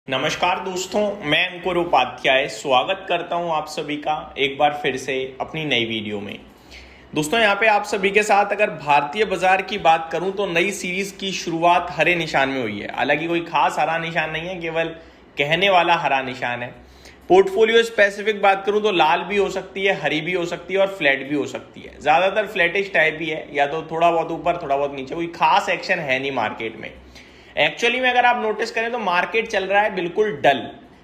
नमस्कार दोस्तों, मैं अंकुर उपाध्याय स्वागत करता हूं आप सभी का एक बार फिर से अपनी नई वीडियो में। दोस्तों, यहां पे आप सभी के साथ अगर भारतीय बाजार की बात करूं तो नई सीरीज की शुरुआत हरे निशान में हुई है। हालांकि कोई खास हरा निशान नहीं है, केवल कहने वाला हरा निशान है। पोर्टफोलियो स्पेसिफिक बात करूं तो लाल भी हो सकती है, हरी भी हो सकती है और फ्लैट भी हो सकती है। ज्यादातर फ्लैटिश टाइप ही है, या तो थोड़ा बहुत ऊपर थोड़ा बहुत नीचे, कोई खास एक्शन है नहीं मार्केट में। एक्चुअली में अगर आप नोटिस करें तो मार्केट चल रहा है बिल्कुल डल,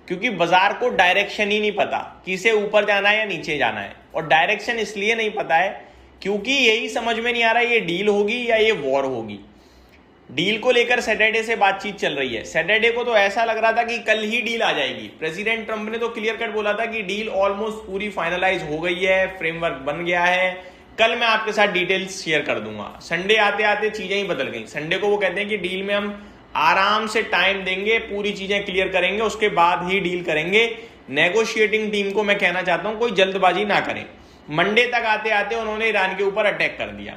क्योंकि बाजार को डायरेक्शन ही नहीं पता कि इसे ऊपर जाना है या नीचे जाना है। और डायरेक्शन इसलिए नहीं पता है क्योंकि यही समझ में नहीं आ रहा है ये डील होगी या ये वॉर होगी। डील को लेकर सैटरडे से बातचीत चल रही है। सैटरडे को तो ऐसा लग रहा था कि कल ही डील आ जाएगी। प्रेसिडेंट ट्रंप ने तो क्लियर कट बोला था कि डील ऑलमोस्ट पूरी फाइनलाइज हो गई है, फ्रेमवर्क बन गया है, कल मैं आपके साथ डिटेल्स शेयर कर दूंगा। संडे आते आते चीजें ही बदल गई। संडे को वो कहते हैं कि डील में हम आराम से टाइम देंगे, पूरी चीजें क्लियर करेंगे, उसके बाद ही डील करेंगे। नेगोशिएटिंग टीम को मैं कहना चाहता हूं कोई जल्दबाजी ना करें। मंडे तक आते आते उन्होंने ईरान के ऊपर अटैक कर दिया।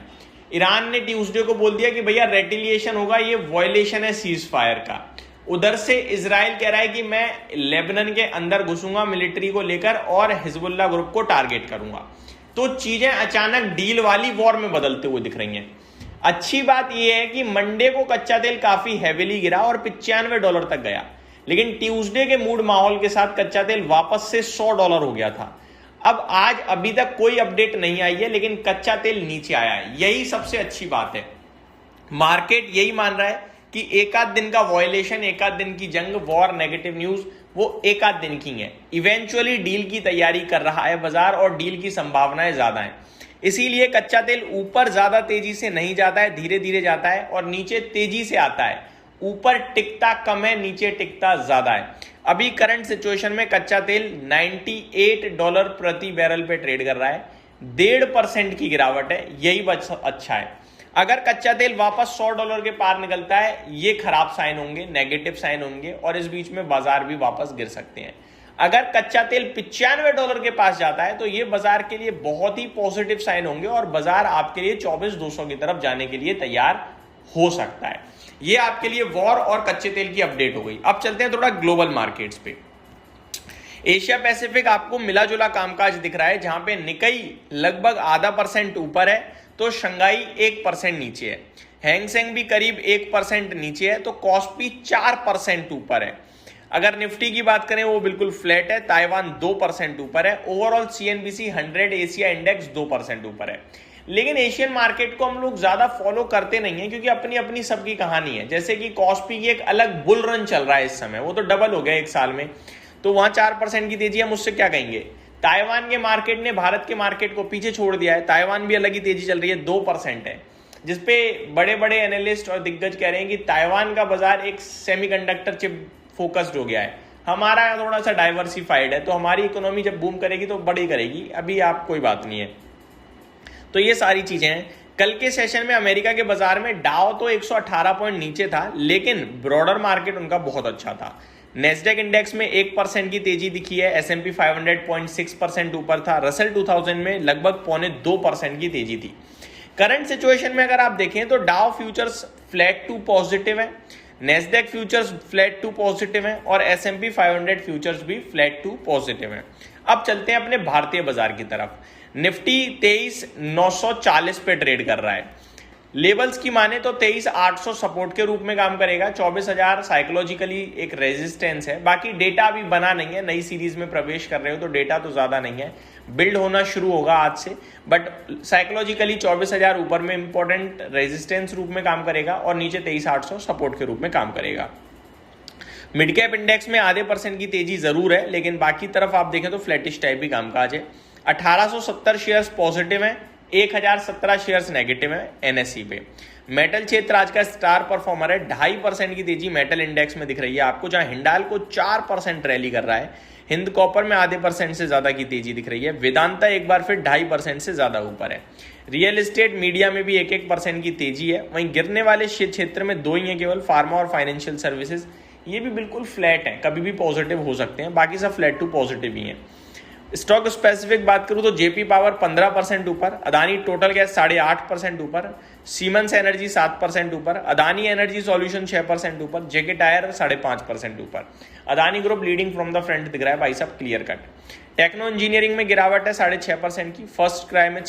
ईरान ने ट्यूसडे को बोल दिया कि भैया रेटिलिएशन होगा, ये वायलेशन है सीज फायर का। उधर से इजराइल कह रहा है कि मैं लेबनान के अंदर घुसूंगा मिलिट्री को लेकर और हिजबुल्लाह ग्रुप को टारगेट करूंगा। तो चीजें अचानक डील वाली वॉर में बदलते हुए दिख रही हैं। अच्छी बात यह है कि मंडे को कच्चा तेल काफी हैवीली गिरा और $95 तक गया, लेकिन ट्यूसडे के मूड माहौल के साथ कच्चा तेल वापस से $100 हो गया था। अब आज अभी तक कोई अपडेट नहीं आई है, लेकिन कच्चा तेल नीचे आया है, यही सबसे अच्छी बात है। मार्केट यही मान रहा है कि एक आध दिन का वॉयलेशन, एक आध दिन की जंग, वॉर, नेगेटिव न्यूज, वो एक आध दिन की है। इवेंचुअली डील की तैयारी कर रहा है बाजार और डील की संभावनाएं ज्यादा हैं। इसीलिए कच्चा तेल ऊपर ज्यादा तेजी से नहीं जाता है, धीरे धीरे जाता है और नीचे तेजी से आता है। ऊपर टिकता कम है, नीचे टिकता ज्यादा है। अभी करंट सिचुएशन में कच्चा तेल $98 प्रति बैरल पे ट्रेड कर रहा है। 1.5% की गिरावट है, यही अच्छा है। अगर कच्चा तेल वापस $100 के पार निकलता है, ये खराब साइन होंगे, नेगेटिव साइन होंगे और इस बीच में बाजार भी वापस गिर सकते हैं। अगर कच्चा तेल $95 के पास जाता है तो ये बाजार के लिए बहुत ही पॉजिटिव साइन होंगे और बाजार आपके लिए 24,200 की तरफ जाने के लिए तैयार हो सकता है। ये आपके लिए वॉर और कच्चे तेल की अपडेट हो गई। अब चलते हैं थोड़ा ग्लोबल मार्केट्स पे। एशिया पैसिफिक आपको मिला जुला कामकाज दिख रहा है, जहां पे निकाई लगभग 0.5% ऊपर है तो शंघाई 1% नीचे है। हैंगसेंग भी करीब 1% नीचे है तो कॉस्पी 4% ऊपर है। अगर निफ्टी की बात करें वो बिल्कुल फ्लैट है। ताइवान 2% ऊपर है। ओवरऑल CNBC 100 एशिया इंडेक्स 2% ऊपर है। लेकिन एशियन मार्केट को हम लोग ज्यादा फॉलो करते नहीं है, क्योंकि अपनी अपनी सबकी कहानी है। जैसे कि कॉस्पी की एक अलग बुल रन चल रहा है इस समय, वो तो डबल हो गया एक साल में, तो वहां 4% की तेजी है, मुझसे क्या कहेंगे। ताइवान के मार्केट ने भारत के मार्केट को पीछे छोड़ दिया है। ताइवान भी अलग ही तेजी चल रही है, 2% है, जिसपे बड़े बड़े एनालिस्ट और दिग्गज कह रहे हैं कि ताइवान का बाजार एक सेमीकंडक्टर चिप फोकस्ड हो गया है। हमारा थोड़ा सा डाइवर्सिफाइड है, तो हमारी इकोनॉमी जब बूम करेगी तो बड़ी करेगी, अभी आप कोई बात नहीं है। तो ये सारी चीजें हैं। कल के सेशन में अमेरिका के बाजार में डाउ तो 118 पॉइंट नीचे था, लेकिन ब्रॉडर मार्केट उनका बहुत अच्छा था। नेस्डेक इंडेक्स में 1% की तेजी दिखी है। S&P 500 0.6% ऊपर था। रसल 2000 में लगभग 0.25% की तेजी थी। करंट सिचुएशन में अगर आप देखें तो Dow futures flat to positive है, Nasdaq futures flat to positive है और S&P 500 फ्यूचर्स भी फ्लैट टू पॉजिटिव है। अब चलते हैं अपने भारतीय बाजार की तरफ। निफ्टी 23,940 पे ट्रेड कर रहा है। लेवल्स की माने तो 23,800 सपोर्ट के रूप में काम करेगा। 24,000 साइकोलॉजिकली एक रेजिस्टेंस है। बाकी डेटा अभी बना नहीं है, नई सीरीज में प्रवेश कर रहे हो तो डेटा तो ज्यादा नहीं है, बिल्ड होना शुरू होगा आज से, बट साइकोलॉजिकली 24,000 ऊपर में इंपॉर्टेंट रेजिस्टेंस रूप में काम करेगा और नीचे 23,800 सपोर्ट के रूप में काम करेगा। मिड कैप इंडेक्स में 0.5% की तेजी जरूर है, लेकिन बाकी तरफ आप देखें तो फ्लैटिश टाइप भी कामकाज है। 1870 शेयर्स पॉजिटिव हैं, 1017 शेयर्स नेगेटिव है NSE पे। मेटल क्षेत्र आज का स्टार परफॉर्मर है। 2.5% की तेजी मेटल इंडेक्स में दिख रही है आपको, जहां हिंडाल्को 4% रैली कर रहा है। हिंद कॉपर में 0.5% से ज्यादा की तेजी दिख रही है। वेदांता एक बार फिर 2.5% से ज्यादा ऊपर है। रियल एस्टेट मीडिया में भी 1% की तेजी है। वहीं गिरने वाले क्षेत्र में दो ही है केवल, फार्मा और फाइनेंशियल सर्विसेज, ये भी बिल्कुल फ्लैट है, कभी भी पॉजिटिव हो सकते हैं, बाकी सब फ्लैट टू पॉजिटिव ही है। स्टॉक स्पेसिफिक बात करूं तो जेपी पावर 15% ऊपर, अदानी टोटल गैस 8.5% ऊपर, सीमेंस एनर्जी 7% ऊपर, अदानी एनर्जी सॉल्यूशन 6% ऊपर, जेके टायर 5.5% ऊपर। Adani group leading from the front दिख रहा है भाई साहब, क्लियर कट। टेक्नो इंजीनियरिंग में गिरावट है 6.5% की, फर्स्ट क्राई में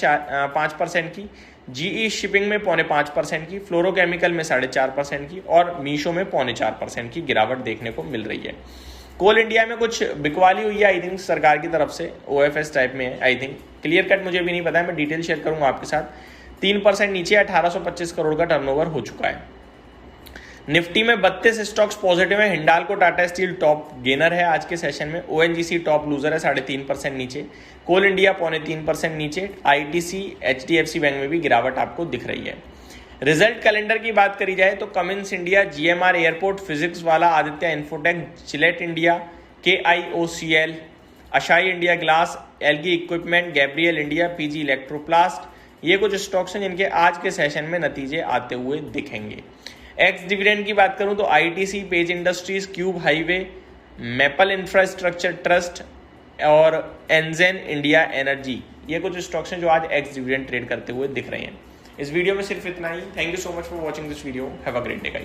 5% की, जीई शिपिंग में 4.5% की, फ्लोरोकेमिकल में 4.5% की और मीशो में 4.5% की गिरावट देखने को मिल रही है। कोल इंडिया में कुछ बिकवाली हुई है आई थिंक सरकार की तरफ से, ओएफएस टाइप में है आई थिंक, क्लियर कट मुझे भी नहीं पता है, मैं डिटेल शेयर करूंगा आपके साथ। 3% नीचे 1825 करोड़ का टर्नओवर हो चुका है। निफ्टी में 32 स्टॉक्स पॉजिटिव है। Hindalco Tata steel top gainer है आज के सेशन में, ओएनजीसी टॉप लूजर है 3.5% नीचे, कोल इंडिया 3.25% नीचे, आईटीसी एचडीएफसी बैंक में भी गिरावट आपको दिख रही है। रिजल्ट कैलेंडर की बात करी जाए तो Cummins India, GMR airport, Physics Wallah, Aditya Infotech, Gillette India, KIOCL, Asahi India glass, Elgi equipment, Gabriel India, PG Electroplast, ये कुछ स्टॉक्स हैं जिनके आज के सेशन में नतीजे आते हुए दिखेंगे। एक्स डिविडेंड की बात करूं तो ITC, page industries, cube highway, maple infrastructure trust और एनजेन इंडिया एनर्जी, ये कुछ स्टॉक्स हैं जो आज एक्स डिविडेंड ट्रेड करते हुए दिख रहे हैं। इस वीडियो में सिर्फ इतना ही। Thank you so much for watching this video. Have a great day guys.